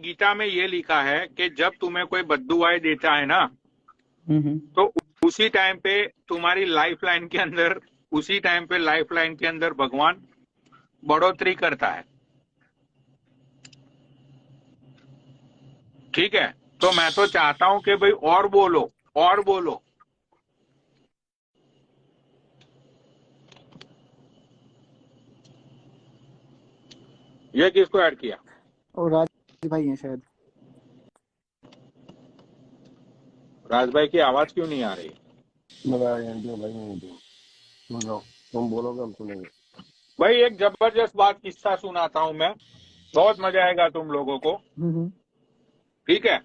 गीता में ये लिखा है कि जब तुम्हें कोई बद्दुआएं देता है ना, तो उसी टाइम पे तुम्हारी लाइफ लाइन के अंदर, उसी टाइम पे लाइफ लाइन के अंदर भगवान बढ़ोतरी करता है। ठीक है, तो मैं तो चाहता हूं कि भाई और बोलो, और बोलो। ये किसको ऐड किया? और राज भाई हैं शायद। राज भाई की आवाज क्यों नहीं आ रही? तुम बोलोगे हम सुनेंगे। भाई एक जबरदस्त बात किस्सा सुनाता हूं मैं, बहुत मजा आएगा तुम लोगों को। ठीक है,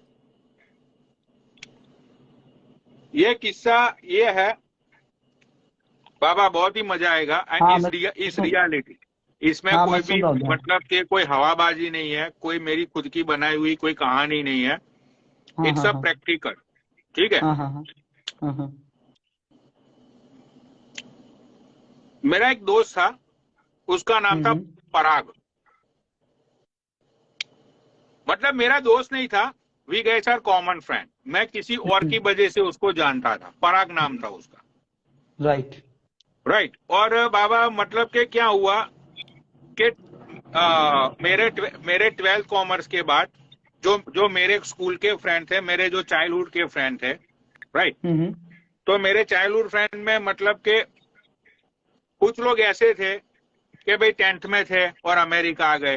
ये किस्सा ये है बाबा, बहुत ही मजा आएगा। हाँ, इस रियलिटी, इसमें हाँ, कोई मैं भी सुन रहा हूँ। मतलब कि कोई हवाबाजी नहीं है, कोई मेरी खुद की बनाई हुई कोई कहानी नहीं है। हाँ, इट्स हाँ, अ हाँ, प्रैक्टिकल। ठीक है, हाँ, हाँ, हाँ, हाँ, हाँ, मेरा एक दोस्त था, उसका नाम था पराग। मतलब मेरा दोस्त नहीं था, वी गए आर कॉमन फ्रेंड। मैं किसी और की वजह से उसको जानता था, पराग नाम था उसका। राइट। राइट। और बाबा मतलब कि क्या हुआ कि मेरे 12th कॉमर्स के बाद जो जो मेरे स्कूल के फ्रेंड थे, मेरे जो चाइल्डहुड के फ्रेंड थे, राइट, तो मेरे चाइल्डहुड फ्रेंड में मतलब कि कुछ लोग ऐसे थे कि भाई 10th में थे और अमेरिका आ गए,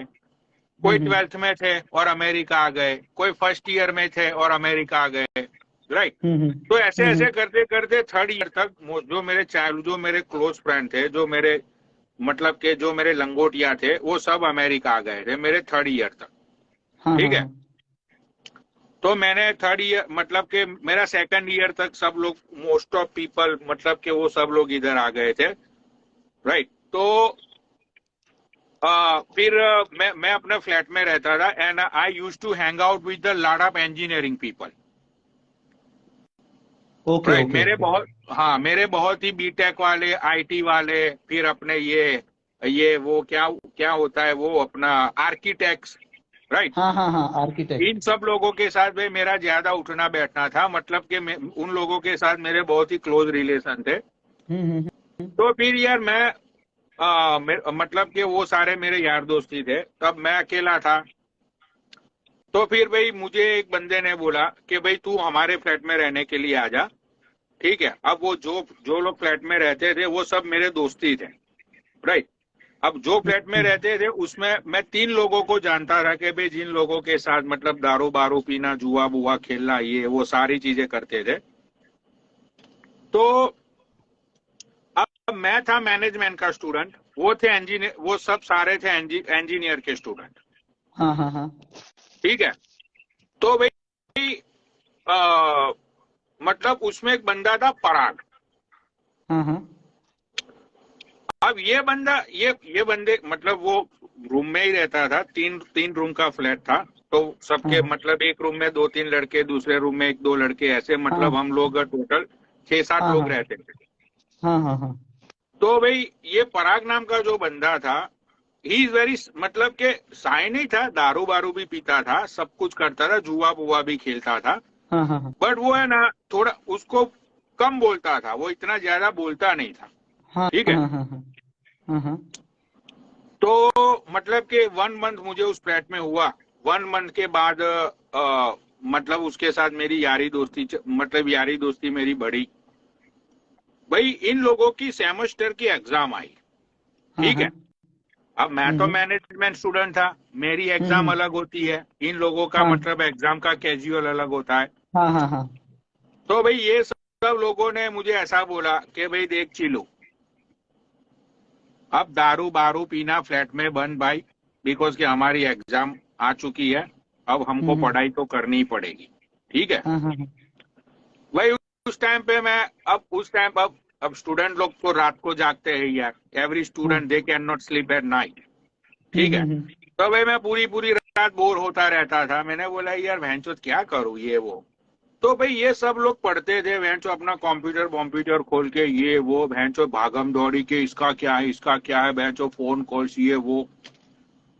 कोई 12th में थे और अमेरिका आ गए, कोई फर्स्ट ईयर में थे और अमेरिका आ गए। राइट। तो ऐसे ऐसे करते करते 3rd ईयर तक जो मेरे क्लोज फ्रेंड थे, जो मेरे मतलब के जो मेरे लंगोटिया थे, वो सब अमेरिका आ गए थे मेरे 3rd ईयर तक। ठीक है, तो मैंने 3rd ईयर मतलब के मेरा 2nd ईयर तक सब लोग, मोस्ट ऑफ पीपल मतलब के वो सब लोग इधर आ गए थे। राइट। तो फिर मैं अपने फ्लैट में रहता था and I used to hang out with the lot of engineering people. Right. मेरे बहुत ही बीटेक वाले, आईटी वाले, फिर अपने ये वो क्या होता है वो अपना आर्किटेक्ट्स। राइट। हाँ, हाँ, हाँ, आर्किटेक्ट। इन सब लोगों के साथ भाई मेरा ज्यादा उठना बैठना था, मतलब कि उन लोगों के साथ मेरे बहुत ही क्लोज रिलेशन थे। तो फिर यार मतलब कि वो सारे मेरे यार दोस्ती थे, तब मैं अकेला था। तो फिर भाई मुझे एक बंदे ने बोला कि भाई तू हमारे फ्लैट में रहने के लिए आ जा। ठीक है, अब वो जो लोग फ्लैट में रहते थे वो सब मेरे दोस्ती थे। राइट। अब जो फ्लैट में रहते थे उसमें मैं 3 लोगों को जानता था कि भाई जिन लोगों के साथ मतलब दारू बारू पीना, जुआ बुआ खेलना, ये वो सारी चीजें करते थे। तो अब मैं था मैनेजमेंट का स्टूडेंट, वो थे इंजीनियर, वो सब सारे थे इंजीनियर के स्टूडेंट। हाँ, हाँ, हाँ, ठीक है, तो भाई मतलब उसमें एक बंदा था पराग। हाँ, हाँ, अब ये बंदा ये बंदे मतलब वो रूम में ही रहता था, तीन रूम का फ्लैट था। तो सबके मतलब एक रूम में 2-3 लड़के, दूसरे रूम में 1-2 लड़के, ऐसे मतलब हम लोग टोटल 6-7 लोग रहते थे। हाँ, हाँ, हाँ, तो भाई ये पराग नाम का जो बंदा था, ही इज वेरी मतलब के साई नहीं था, दारू बारू भी पीता था, सब कुछ करता था, जुआ बुआ भी खेलता था। हाँ, हाँ, बट वो है ना, थोड़ा उसको कम बोलता था, वो इतना ज्यादा बोलता नहीं था। हाँ, ठीक है, हाँ, हाँ, हाँ, हाँ, तो मतलब कि 1 मंथ मुझे उस फ्लैट में हुआ। 1 मंथ के बाद मतलब उसके साथ मेरी यारी दोस्ती मेरी बढ़ी। भाई इन लोगों की सेमेस्टर की एग्जाम आई। ठीक है, अब मैं तो मैनेजमेंट स्टूडेंट था, मेरी एग्जाम अलग होती है, इन लोगों का मतलब एग्जाम का कैजुअल अलग होता है। हाँ, हाँ, हाँ, तो भाई ये सब लोगों ने मुझे ऐसा बोला कि भाई देख चिलो, अब दारू बारू पीना फ्लैट में बंद भाई, बिकॉज कि हमारी एग्जाम आ चुकी है, अब हमको पढ़ाई तो करनी ही पड़ेगी। ठीक है हाँ, हाँ, भाई, उस टाइम पे मैं अब स्टूडेंट लोग तो रात को जागते हैं यार, every student they can not sleep at night. ठीक है, तो भाई मैं पूरी पूरी रात बोर होता रहता था। मैंने बोला यार भैंचोद क्या करूं ये वो। तो भाई ये सब लोग पढ़ते थे भैंचो अपना कंप्यूटर खोल के, ये वो भैंचो भागम दौड़ी के, इसका क्या है भैंचो फोन कॉल्स ये वो।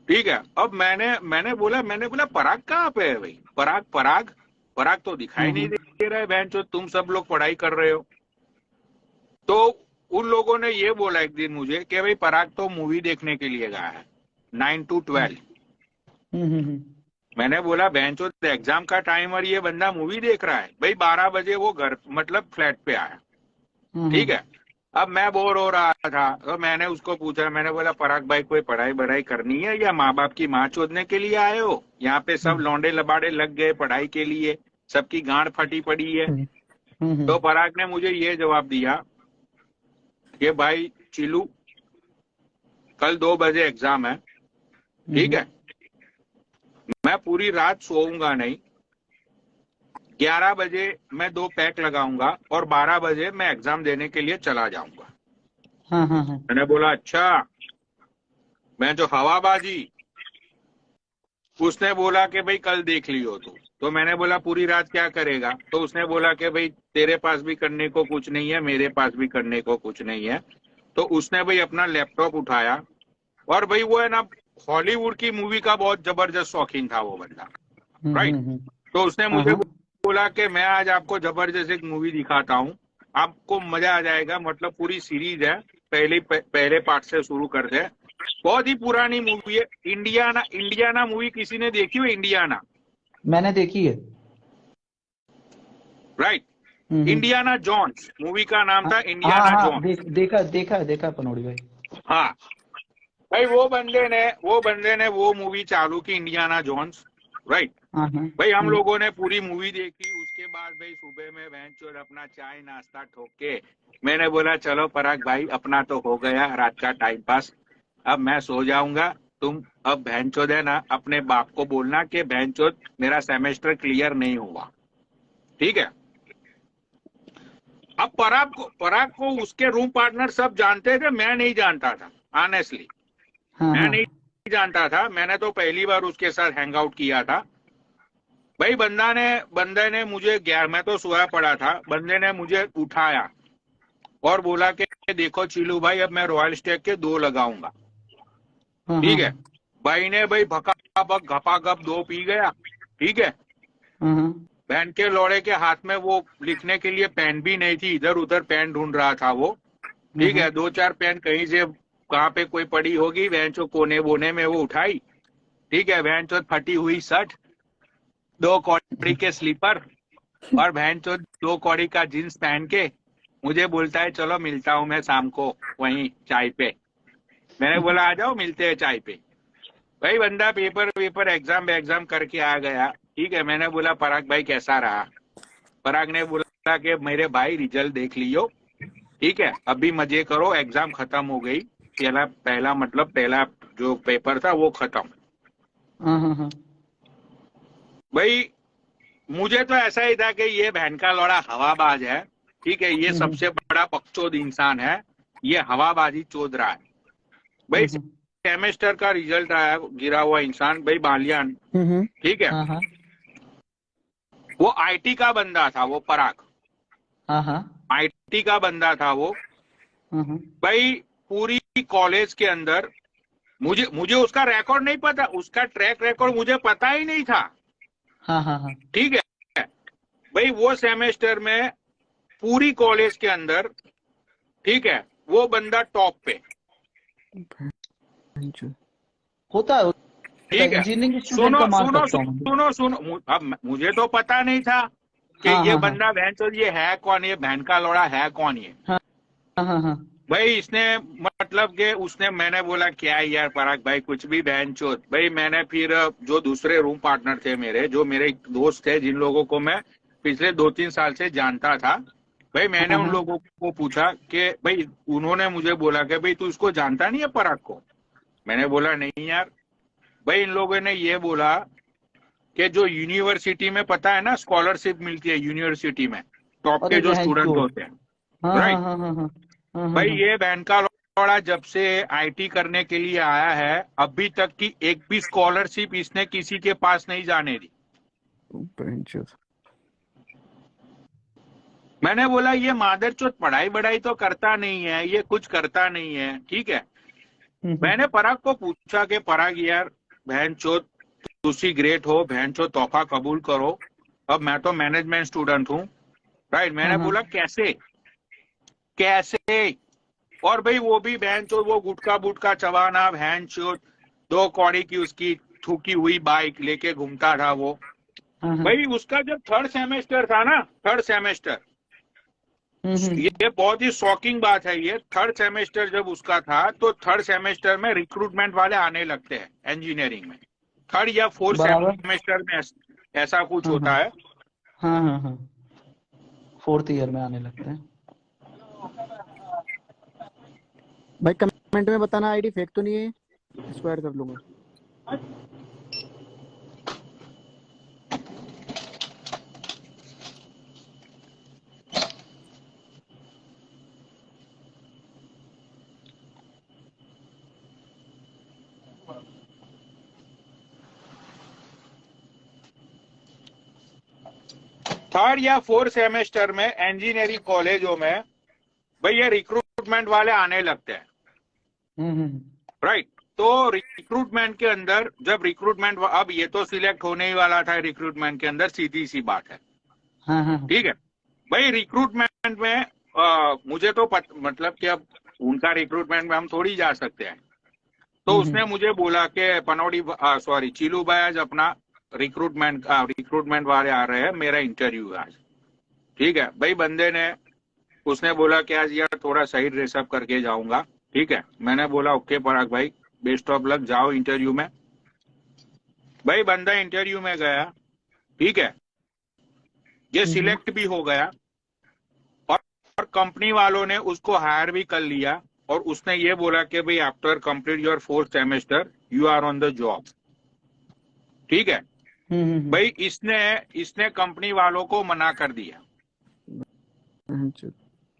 ठीक है। अब मैंने बोला पराग कहाँ पे है भाई, पराग पराग पराग तो दिखाई नहीं दे रहा है बहन चो, तुम सब लोग पढ़ाई कर रहे हो। तो उन लोगों ने ये बोला एक दिन मुझे कि भाई पराग तो मूवी देखने के लिए गया है 9 to 12। मैंने बोला बहन चो एग्जाम का टाइम और ये बंदा मूवी देख रहा है भाई। 12 बजे वो घर मतलब फ्लैट पे आया, ठीक है। अब मैं बोर हो रहा था तो मैंने उसको पूछा, मैंने बोला पराग भाई कोई पढ़ाई बढ़ाई करनी है या माँ बाप की माँ चोदने के लिए आए हो? यहाँ पे सब लौंडे लबाड़े लग गए पढ़ाई के लिए, सबकी गांड फटी पड़ी है। तो पराग ने मुझे ये जवाब दिया कि भाई चिलू कल 2 बजे एग्जाम है, ठीक है, मैं पूरी रात सोऊंगा नहीं, 11 बजे मैं 2 पैक लगाऊंगा और 12 बजे मैं एग्जाम देने के लिए चला जाऊंगा। मैंने बोला अच्छा। मैं जो हवाबाजी, उसने बोला कि भाई कल देख लियो तो मैंने बोला पूरी रात क्या करेगा? तो उसने बोला कि भाई तेरे पास भी करने को कुछ नहीं है, मेरे पास भी करने को कुछ नहीं है। तो उसने भाई अपना लैपटॉप उठाया और भाई वो है ना हॉलीवुड की मूवी का बहुत जबरदस्त शौकीन था वो बंदा, राइट। तो उसने मुझे बोला कि मैं आज आपको जबरदस्त एक मूवी दिखाता हूँ, आपको मजा आ जाएगा, मतलब पूरी सीरीज है, पहले पार्ट से शुरू कर दे। बहुत ही पुरानी मूवी है, इंडियाना। इंडियाना मूवी किसी ने देखी हो? इंडियाना मैंने देखी है। राइट। इंडियाना जोन्स मूवी का नाम था, इंडियाना जोन्स। देखा पनोड़ी भाई। हाँ भाई वो बंदे ने वो मूवी चालू की, इंडियाना जोन्स, राइट। भाई हम लोगों ने पूरी मूवी देखी। उसके बाद भाई सुबह में बहनचोद अपना चाय नाश्ता ठोक के मैंने बोला चलो पराग भाई अपना तो हो गया रात का टाइम पास, अब मैं सो जाऊंगा। तुम अब बहनचोद है ना अपने बाप को बोलना कि बहनचोद मेरा सेमेस्टर क्लियर नहीं हुआ, ठीक है। अब पराग को उसके रूम पार्टनर सब जानते थे, मैं नहीं जानता था ऑनेस्टली। मैं नहीं जानता था, मैंने तो पहली बार उसके साथ हैंग आउट किया था। भाई बंदे ने मुझे मैं तो सोया पड़ा था, बंदे ने मुझे उठाया और बोला कि देखो चिलू भाई अब मैं रॉयल स्टेक के 2 लगाऊंगा, ठीक है। भाई ने भाई भकाभक घपाघप 2 पी गया, ठीक है। बहन के लौड़े के हाथ में वो लिखने के लिए पेन भी नहीं थी, इधर उधर पेन ढूंढ रहा था वो, ठीक है। 2-4 पेन कहीं से कहाँ पे कोई पड़ी होगी, बहन चो कोने बोने में वो उठाई, ठीक है। बहन चो फटी हुई शर्ट, 2 कौड़ी के स्लीपर और बहन चो 2 कौड़ी का जींस पहन के मुझे बोलता है चलो मिलता हूं मैं शाम को वहीं चाय पे। मैंने बोला आ जाओ मिलते हैं चाय पे। भाई बंदा पेपर एग्जाम करके आ गया, ठीक है। मैंने बोला पराग भाई कैसा रहा? पराग ने बोला कि मेरे भाई रिजल्ट देख लियो, ठीक है, अभी मजे करो, एग्जाम खत्म हो गई, पहला जो पेपर था वो खत्म। भाई मुझे तो ऐसा ही था कि ये बहन का लौड़ा हवाबाज है, ठीक है, ये सबसे बड़ा पक्षोद इंसान है, ये हवाबाजी चोद रहा है। भाई सेमेस्टर का रिजल्ट आया, गिरा हुआ इंसान भाई बालियान, ठीक है। वो आईटी का बंदा था वो पराग, आईटी का बंदा था वो। भाई पूरी कॉलेज के अंदर मुझे उसका रिकॉर्ड नहीं पता, उसका ट्रैक रिकॉर्ड मुझे पता ही नहीं था, ठीक है। भाई वो सेमेस्टर में पूरी कॉलेज के अंदर, ठीक है, वो बंदा टॉप पे होता है, ठीक है। इंजीनियरिंग स्टूडेंट का मान सकता हूं। सुनो अब मुझे तो पता नहीं था कि ये बंदा बहन ये है कौन, ये बहन का लौड़ा है कौन ये। भाई इसने मतलब कि उसने, मैंने बोला क्या यार पराग भाई कुछ भी बहन चोद। भाई मैंने फिर जो दूसरे रूम पार्टनर थे मेरे, जो मेरे दोस्त थे जिन लोगों को मैं पिछले 2-3 साल से जानता था, भाई मैंने उन लोगों को पूछा कि भाई, उन्होंने मुझे बोला कि भाई तू इसको जानता नहीं है पराग को? मैंने बोला नहीं यार। भाई इन लोगों ने ये बोला कि जो यूनिवर्सिटी में पता है ना स्कॉलरशिप मिलती है यूनिवर्सिटी में, टॉप के जो स्टूडेंट होते हैं, राइट। भाई ये बहन का लौड़ा जब से आईटी करने के लिए आया है अभी तक की एक भी स्कॉलरशिप इसने किसी के पास नहीं जाने दी। मैंने बोला ये मादरचोद पढ़ाई बढ़ाई तो करता नहीं है, ये कुछ करता नहीं है, ठीक है। मैंने पराग को पूछा कि पराग यार बहन चोद तुसी ग्रेट हो, बहन चोद तोहफा कबूल करो, अब मैं तो मैनेजमेंट स्टूडेंट हूँ, राइट। मैंने बोला कैसे कैसे, और भाई वो भी बहन चोद वो गुटका बुटका चबाना, बहन चोद 2 कौड़ी की उसकी ठुकी हुई बाइक लेके घूमता था वो। भाई उसका जब 3rd सेमेस्टर था ना, 3rd सेमेस्टर, ये बहुत ही शॉकिंग बात है, ये 3rd सेमेस्टर जब उसका था तो 3rd सेमेस्टर में रिक्रूटमेंट वाले आने लगते हैं इंजीनियरिंग में, 3rd या 4th सेमेस्टर में ऐसा कुछ होता है। हाँ 4th ईयर में आने लगते हैं। भाई कमेंट में बताना आईडी फेक तो नहीं है, इसको ऐड कर लूंगा। थर्ड या 4th सेमेस्टर में इंजीनियरिंग कॉलेजों में भाई ये रिक्रूटमेंट वाले आने लगते हैं, राइट। तो रिक्रूटमेंट के अंदर जब रिक्रूटमेंट, अब ये तो सिलेक्ट होने ही वाला था रिक्रूटमेंट के अंदर, सीधी सी बात है, ठीक है भाई। रिक्रूटमेंट में मुझे तो मतलब कि अब उनका रिक्रूटमेंट में हम थोड़ी जा सकते हैं, तो उसने मुझे बोला कि पनौड़ी सॉरी चिलू भाई आज अपना रिक्रूटमेंट वाले आ रहे हैं, मेरा इंटरव्यू है आज, ठीक है भाई। बंदे ने उसने बोला कि आज यार थोड़ा सही ड्रेसअप करके जाऊंगा, ठीक है। मैंने बोला ओके पराग भाई बेस्ट ऑफ लक, जाओ इंटरव्यू में। भाई बंदा इंटरव्यू में गया, ठीक है, ये सिलेक्ट भी हो गया और कंपनी वालों ने उसको हायर भी कर लिया, और उसने ये बोला कि भाई after complete your 4th semester you are on the job, ठीक है। भाई इसने कंपनी वालों को मना कर दिया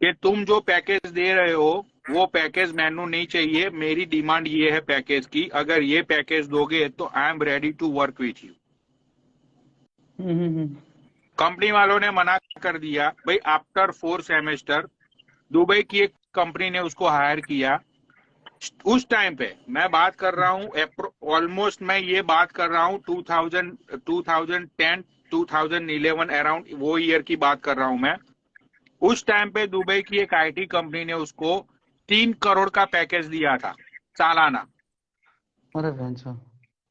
कि तुम जो पैकेज दे रहे हो वो पैकेज मैनू नहीं चाहिए, मेरी डिमांड ये है पैकेज की, अगर ये पैकेज दोगे तो I am ready to work with you. Company वालों ने मना कर दिया। भाई आफ्टर 4th सेमेस्टर दुबई की एक कंपनी ने उसको हायर किया। उस टाइम पे मैं बात कर रहा हूँ ऑलमोस्ट, मैं ये बात कर रहा हूँ 2010 2011 अराउंड वो ईयर की बात कर रहा हूँ मैं। उस टाइम पे दुबई की एक आईटी कंपनी ने उसको 3 करोड़ का पैकेज दिया था सालाना। अरे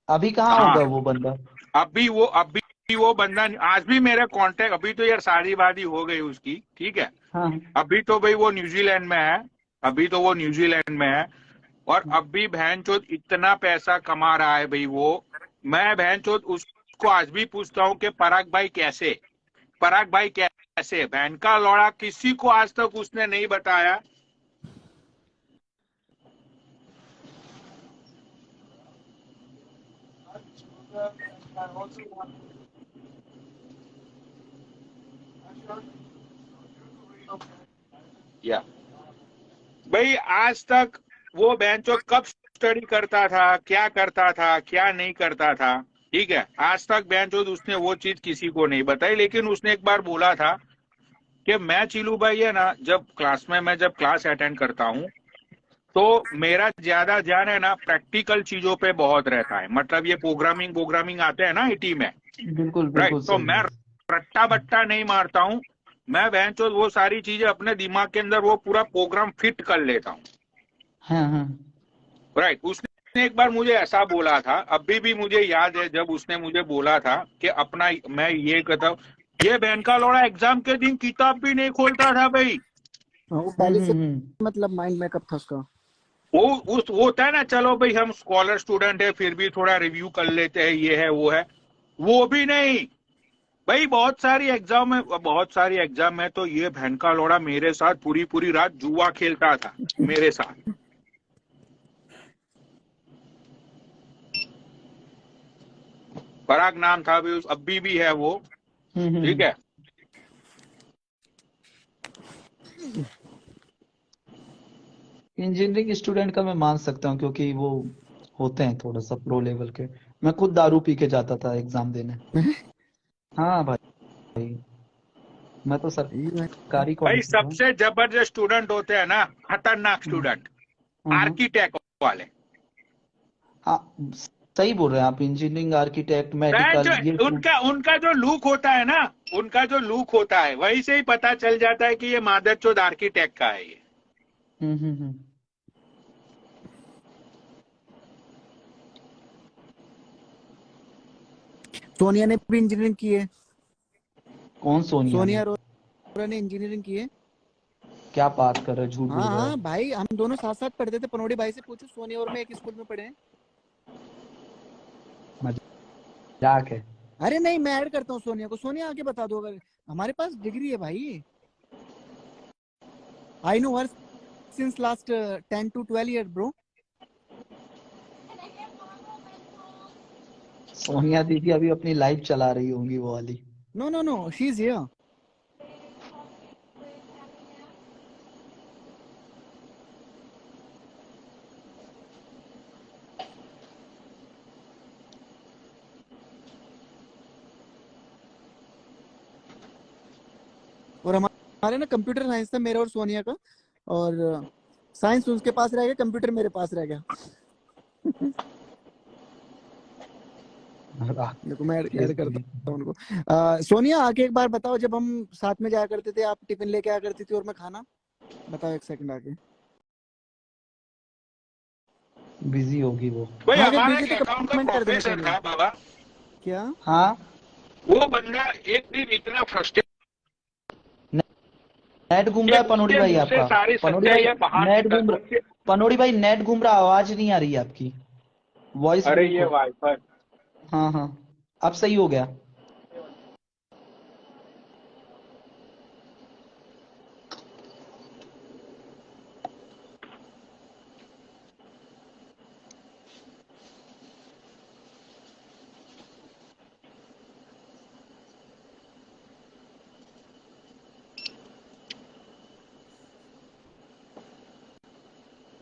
अभी कहाँ होगा वो बंदा? अभी वो बंदा आज भी मेरे कांटेक्ट, अभी तो यार शादी वादी हो गई उसकी, ठीक है। अभी तो भाई वो न्यूजीलैंड में है, अभी तो वो न्यूजीलैंड में है, और अभी बहनचोद इतना पैसा कमा रहा है भाई वो। मैं बहनचोद उसको आज भी पूछता हूँ कि पराग भाई कैसे, बहन का लौड़ा, किसी को आज तक उसने नहीं बताया। या भाई आज तक वो बहनचोद कब स्टडी करता था, क्या करता था, क्या नहीं करता था, ठीक है। आज तक बहनचोद उसने वो चीज किसी को नहीं बताई। लेकिन उसने एक बार बोला था कि मैं चिलू भाई है ना, जब क्लास में मैं जब क्लास अटेंड करता हूँ तो मेरा ज्यादा ध्यान है ना प्रैक्टिकल चीजों पे बहुत रहता है। मतलब ये प्रोग्रामिंग आते हैं ना आईटी में, बिल्कुल राइट। तो मैं रट्टा बट्टा नहीं मारता हूँ, मैं बहनचोद वो सारी चीजें अपने दिमाग के अंदर वो पूरा प्रोग्राम फिट कर लेता हूँ, राइट। उसने एक बार मुझे ऐसा बोला था, अभी भी मुझे याद है जब उसने मुझे बोला था कि अपना, मैं ये कहता हूँ, ये बहन का लौड़ा एग्जाम के दिन किताब भी नहीं खोलता था भाई। पहले से मतलब माइंड मेकअप था उसका। वो होता है ना, चलो भाई हम स्कॉलर स्टूडेंट है फिर भी थोड़ा रिव्यू कर लेते हैं, ये है वो है, वो भी नहीं भाई। बहुत सारी एग्जाम में तो ये बहन का लौड़ा मेरे साथ पूरी रात जुआ खेलता था मेरे साथ। पराग नाम था भी, अभी भी है वो, ठीक है। इंजीनियरिंग स्टूडेंट का मैं मान सकता हूँ क्योंकि वो होते हैं थोड़ा सा प्रो लेवल के। मैं खुद दारू पी के जाता था एग्जाम देने। हाँ भाई मैं तो सरकारी भाई सबसे जबरदस्त स्टूडेंट होते हैं ना, खतरनाक स्टूडेंट, आर्किटेक्ट वाले, हाँ, सही बोल रहे हैं आप। इंजीनियरिंग, आर्किटेक्ट, मैं मेडिकल, ये जो उनका उनका जो लुक होता है ना, उनका जो लुक होता है वही से ही पता चल जाता है कि ये मादरचोद आर्किटेक्ट का है ये। हम्म। सोनिया ने भी इंजीनियरिंग की है। कौन सोनिया ने? सोनिया अरोरा ने इंजीनियरिंग की है। क्या बात कर रहे हो, झूठ बोल हाँ रहे हाँ हो। भाई, हम दोनों साथ साथ पढ़ते थे। पनोड़ी भाई से पूछो, सोनिया और मैं एक स्कूल में पढ़े हैं। मजाक है। अरे नहीं, मैं ऐड करता हूँ सोनिया को। सोनिया आके बता दो, अगर हमारे पास डिग्री है भाई। I know her since last 10 to 12 year bro. Sonia दीदी अभी अपनी लाइफ चला रही होंगी, वो वाली। No no no, she is here. और हमारे ना कंप्यूटर साइंस था मेरा और सोनिया का, और साइंस उसके पास रह गया, कंप्यूटर मेरे पास रह गया। देखो मैं ऐड करता हूँ उनको। सोनिया आके एक बार बताओ, जब हम साथ में जाया करते थे, आप टिफिन लेके आया करती थी और मैं खाना। बताओ एक सेकंड आके। बिजी होगी वो। भाई हाँ, अगर हमारा बिजी एक तो अकाउंट का कमेंट कर देना प्रोफेसर सोनिया। था बाबा, क्या? हाँ, वो बंदा एक दिन इतना फ्रस्ट्रेट, नेट घूम रहा है पनोड़ी उसके भाई मुंह से आपका। सारी पनोड़ी भाई, सच्चाई बाहर नेट निकल घूम उसके। रहा। पनोड़ी भाई नेट घूम रहा, आवाज नहीं आ रही है आपकी। वॉइस अरे ये बिल्कुल। वाईफाई, हाँ हाँ, अब सही हो गया।